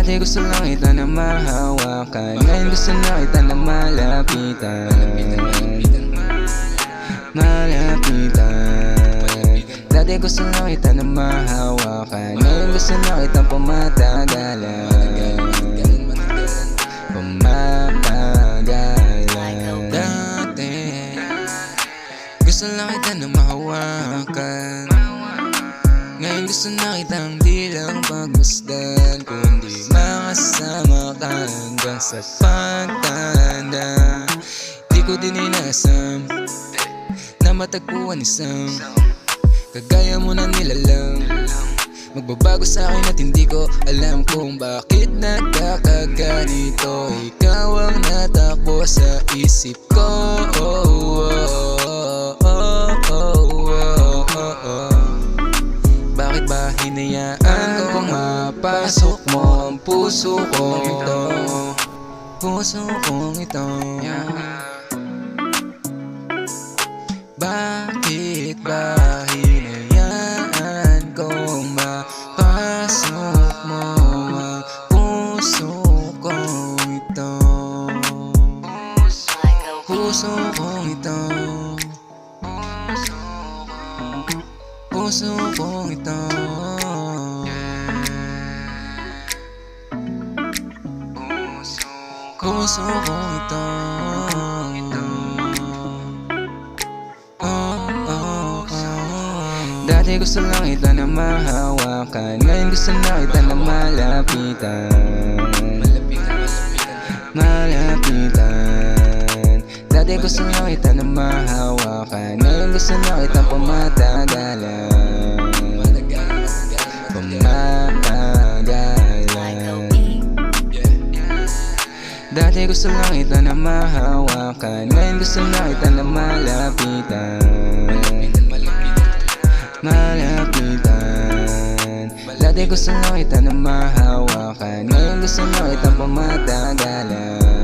Dati gusto lang kita na mahawakan, ngayon gusto na kita na malapitan. Dati gusto lang kita na mahawakan, ngayon gusto na kita pumatagalan. Dati gusto lang kita na mahawakan, ngayon gusto na kitang di lang pagmasdan, kundi makasama ka hanggang sa pagtanda. Di ko din inasam na matagpuan isang kagaya mo na nilalang magbabago sa akin at hindi ko alam kung bakit nagkakaganito. Ikaw ang natakbo sa isip ko. Bakit ba hinayaan kong mapasok mo ang puso kong ito? Puso kong ito. Bakit ba hinayaan kong mapasok mo ang puso kong ito? Puso kong ito. Puso kong ito. Puso kong ito. Dati gusto lang kita na mahawakan, ngayon gusto na kita na malapitan. Dati gusto lang kita na mahawakan, ngayon gusto na kita pumatagalan. Dati gusto lang kita na mahawakan, ngayon gusto na kita na malapitan. Dati gusto lang kita na mahawakan, ngayon gusto na kita pumatagalan.